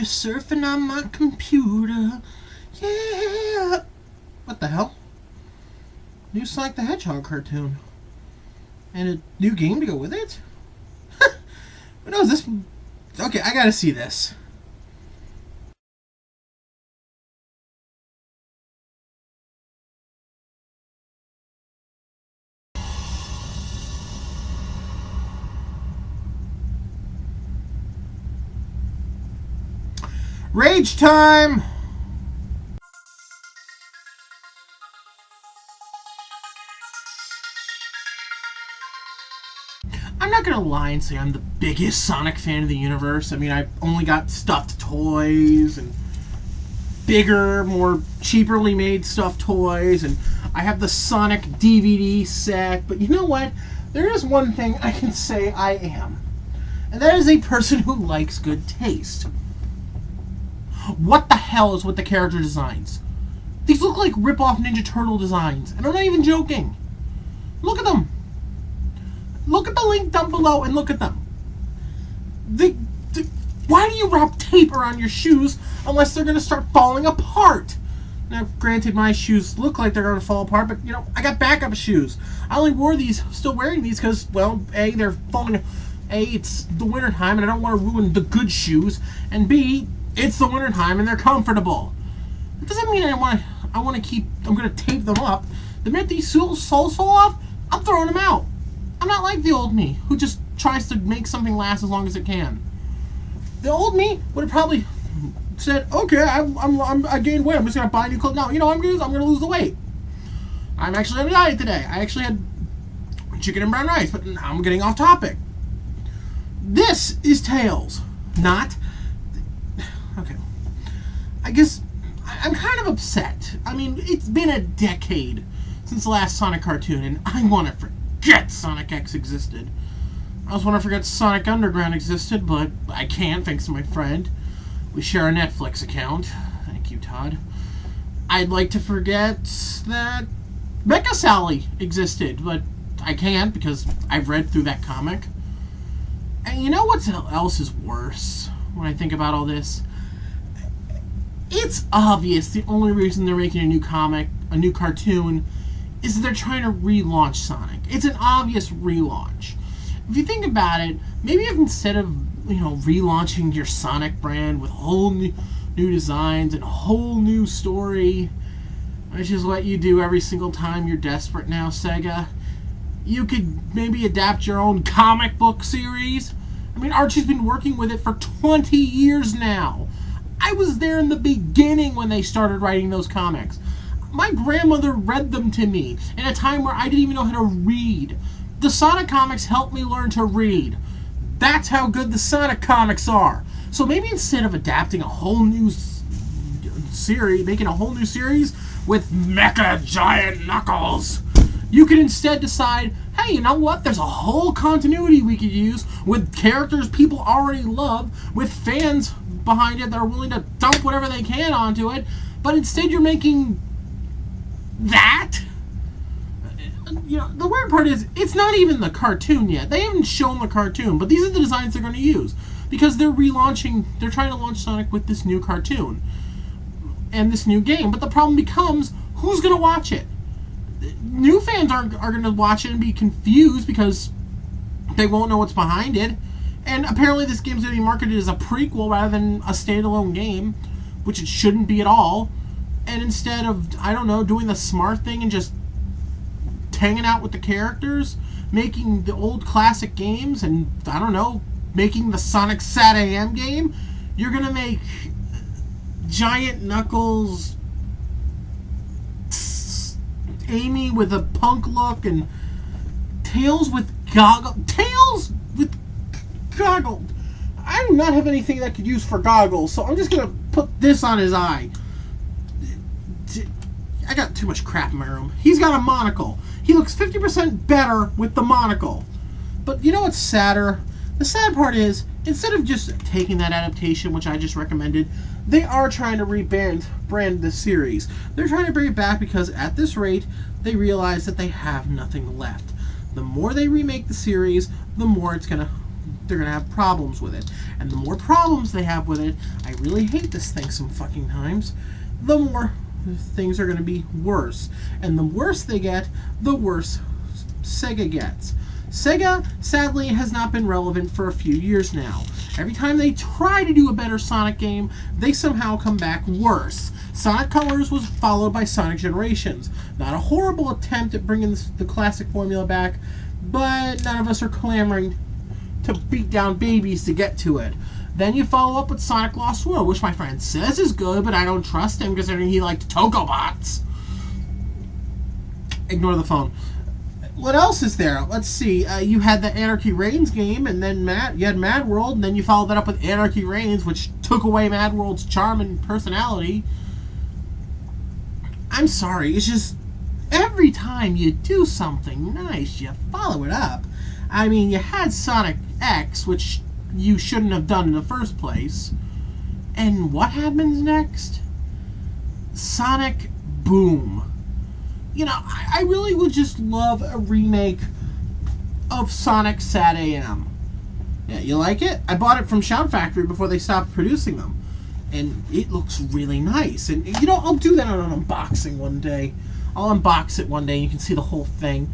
just surfing on my computer. Yeah. What the hell? New Sonic the Hedgehog cartoon. And a new game to go with it? Who knows this? Okay, I gotta see this. Rage time! I'm not gonna lie and say I'm the biggest Sonic fan of the universe. I mean, I've only got stuffed toys and bigger, more cheaperly made stuffed toys, and I have the Sonic DVD set. But you know what? There is one thing I can say I am, and that is a person who likes good taste. What the hell is with the character designs? These look like rip-off Ninja Turtle designs, and I'm not even joking. Look at them. Look at the link down below and look at them. Why do you wrap tape around your shoes unless they're going to start falling apart? Now, granted, my shoes look like they're going to fall apart, but, you know, I got backup shoes. I only wore these, still wearing these because, well, A, they're falling... A, it's the winter time and I don't want to ruin the good shoes, and B, it's the winter time and they're comfortable. It doesn't mean I'm going to tape them up. The minute these soles fall off, I'm throwing them out. I'm not like the old me, who just tries to make something last as long as it can. The old me would have probably said, okay, I gained weight, I'm just going to buy new clothes. No, you know what I'm going to do? I'm going to lose the weight. I'm actually on a diet today. I actually had chicken and brown rice, but now I'm getting off topic. This is Tails, not... Okay. I guess I'm kind of upset. I mean, it's been a decade since the last Sonic cartoon, and I want to forget Sonic X existed. I also want to forget Sonic Underground existed, but I can't, thanks to my friend. We share a Netflix account. Thank you, Todd. I'd like to forget that Mecha Sally existed, but I can't because I've read through that comic. And you know what else is worse when I think about all this? It's obvious the only reason they're making a new comic, a new cartoon, is that they're trying to relaunch Sonic. It's an obvious relaunch. If you think about it, maybe if instead of, you know, relaunching your Sonic brand with whole new designs and a whole new story, which is what you do every single time you're desperate now, Sega, you could maybe adapt your own comic book series. I mean, Archie's been working with it for 20 years now. I was there in the beginning when they started writing those comics. My grandmother read them to me in a time where I didn't even know how to read. The Sonic comics helped me learn to read. That's how good the Sonic comics are. So maybe instead of adapting a whole new series, making a whole new series with Mecha Giant Knuckles, you could instead decide, hey, you know what? There's a whole continuity we could use with characters people already love, with fans behind it that are willing to dump whatever they can onto it, but instead you're making that? You know, the weird part is, it's not even the cartoon yet. They haven't shown the cartoon, but these are the designs they're going to use. Because they're trying to launch Sonic with this new cartoon. And this new game. But the problem becomes, who's going to watch it? New fans are going to watch it and be confused because they won't know what's behind it. And apparently this game's going to be marketed as a prequel rather than a standalone game, which it shouldn't be at all. And instead of, I don't know, doing the smart thing and just hanging out with the characters, making the old classic games, and, I don't know, making the Sonic Sat AM game, you're going to make Giant Knuckles, Amy with a punk look, and Tails with goggles. Tails with goggles. I do not have anything that I could use for goggles, so I'm just going to put this on his eye. I got too much crap in my room. He's got a monocle. He looks 50% better with the monocle. But you know what's sadder? The sad part is, instead of just taking that adaptation, which I just recommended, they are trying to brand this series. They're trying to bring it back because at this rate, they realize that they have nothing left. The more they remake the series, the more it's going to they're going to have problems with it. And the more problems they have with it, I really hate this thing some fucking times, the more things are going to be worse. And the worse they get, the worse Sega gets. Sega, sadly, has not been relevant for a few years now. Every time they try to do a better Sonic game, they somehow come back worse. Sonic Colors was followed by Sonic Generations. Not a horrible attempt at bringing the classic formula back, but none of us are clamoring to beat down babies to get to it. Then you follow up with Sonic Lost World, which my friend says is good, but I don't trust him considering he liked Tokobots. Ignore the phone. What else is there? Let's see. You had the Anarchy Reigns game, and then you had Mad World, and then you followed that up with Anarchy Reigns, which took away Mad World's charm and personality. I'm sorry, it's just every time you do something nice, you follow it up. I mean, you had Sonic X, which you shouldn't have done in the first place. And what happens next? Sonic Boom. You know, I really would just love a remake of Sonic Sat AM. Yeah, you like it? I bought it from Shout Factory before they stopped producing them. And it looks really nice. And, you know, I'll do that on an unboxing one day. I'll unbox it one day and you can see the whole thing.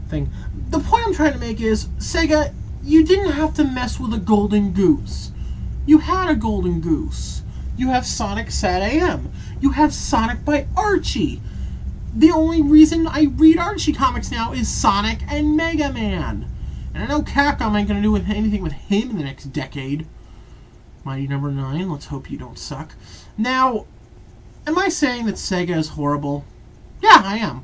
The point I'm trying to make is, Sega, you didn't have to mess with a golden goose. You had a golden goose. You have Sonic Sat AM. You have Sonic by Archie. The only reason I read Archie comics now is Sonic and Mega Man. And I know Capcom ain't going to do anything with him in the next decade. Mighty Number 9, let's hope you don't suck. Now, am I saying that Sega is horrible? Yeah, I am.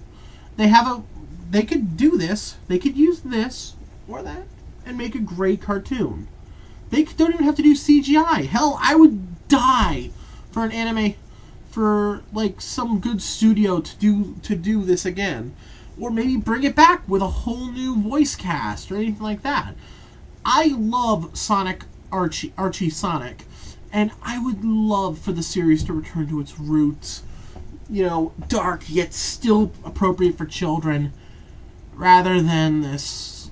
They could do this, they could use this or that, and make a great cartoon. They don't even have to do CGI. Hell, I would die for an anime, for like some good studio to do this again. Or maybe bring it back with a whole new voice cast or anything like that. I love Archie Sonic, and I would love for the series to return to its roots. You know, dark yet still appropriate for children, rather than this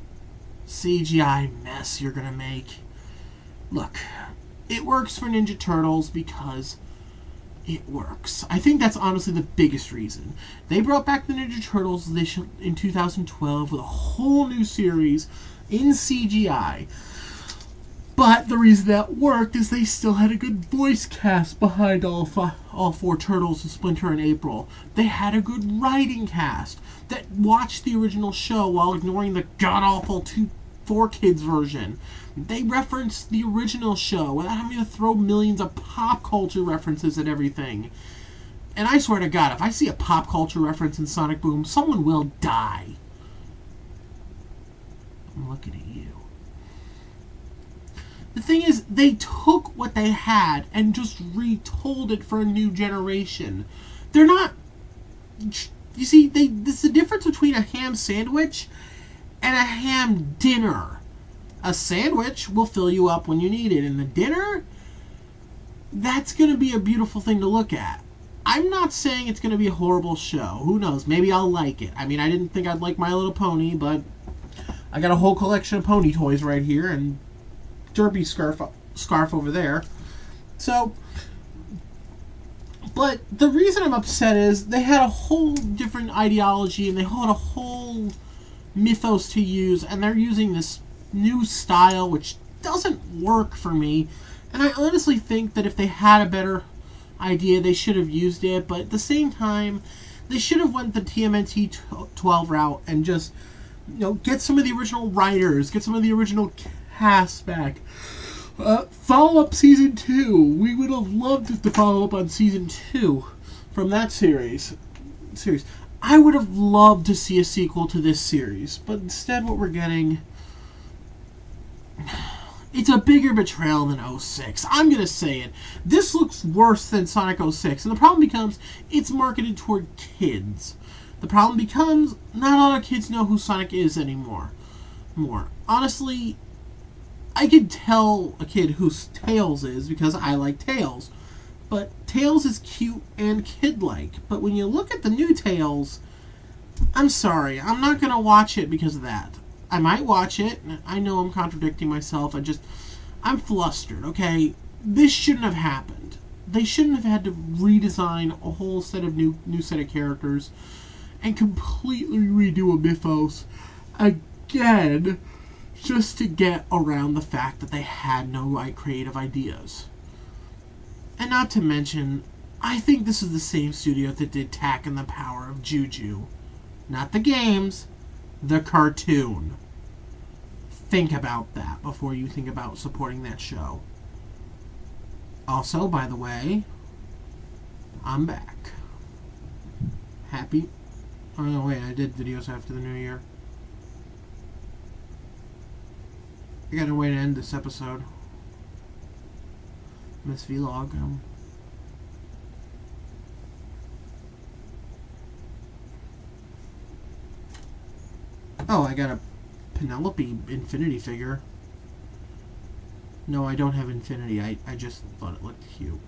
CGI mess you're gonna make. Look, it works for Ninja Turtles because it works. I think that's honestly the biggest reason. They brought back the Ninja Turtles in 2012 with a whole new series in CGI. But the reason that worked is they still had a good voice cast behind all four Turtles, Splinter and April. They had a good writing cast that watched the original show while ignoring the god-awful 4Kids version. They referenced the original show without having to throw millions of pop culture references at everything. And I swear to God, if I see a pop culture reference in Sonic Boom, someone will die. I'm looking at you. The thing is, they took what they had and just retold it for a new generation. They're not... You see, there's the difference between a ham sandwich and a ham dinner. A sandwich will fill you up when you need it, and the dinner, that's going to be a beautiful thing to look at. I'm not saying it's going to be a horrible show. Who knows? Maybe I'll like it. I mean, I didn't think I'd like My Little Pony, but I got a whole collection of pony toys right here, and derpy scarf over there. So, but the reason I'm upset is they had a whole different ideology, and they had a whole mythos to use, and they're using this new style which doesn't work for me. And I honestly think that if they had a better idea, they should have used it, but at the same time, they should have went the TMNT 12 route and just, you know, get some of the original writers, get some of the original cast back. Follow up season 2. We would have loved to follow up on season 2 from that series. I would have loved to see a sequel to this series, but instead what we're getting, it's a bigger betrayal than 06. I'm going to say it. This looks worse than Sonic 06, and the problem becomes it's marketed toward kids. The problem becomes not a lot of kids know who Sonic is anymore. Honestly, I could tell a kid who Tails is because I like Tails. But Tails is cute and kid-like. But when you look at the new Tails, I'm sorry, I'm not going to watch it because of that. I might watch it. I know I'm contradicting myself. I'm flustered, okay? This shouldn't have happened. They shouldn't have had to redesign a whole set of new set of characters and completely redo a mythos again just to get around the fact that they had no right creative ideas. And not to mention, I think this is the same studio that did Tak and the Power of Juju. Not the games, the cartoon. Think about that before you think about supporting that show. Also, by the way, I'm back. Happy... Oh, no, wait, I did videos after the new year. I got a way to end this episode. This vlog. Oh, I got a Penelope Infinity figure. No, I don't have Infinity. I just thought it looked cute.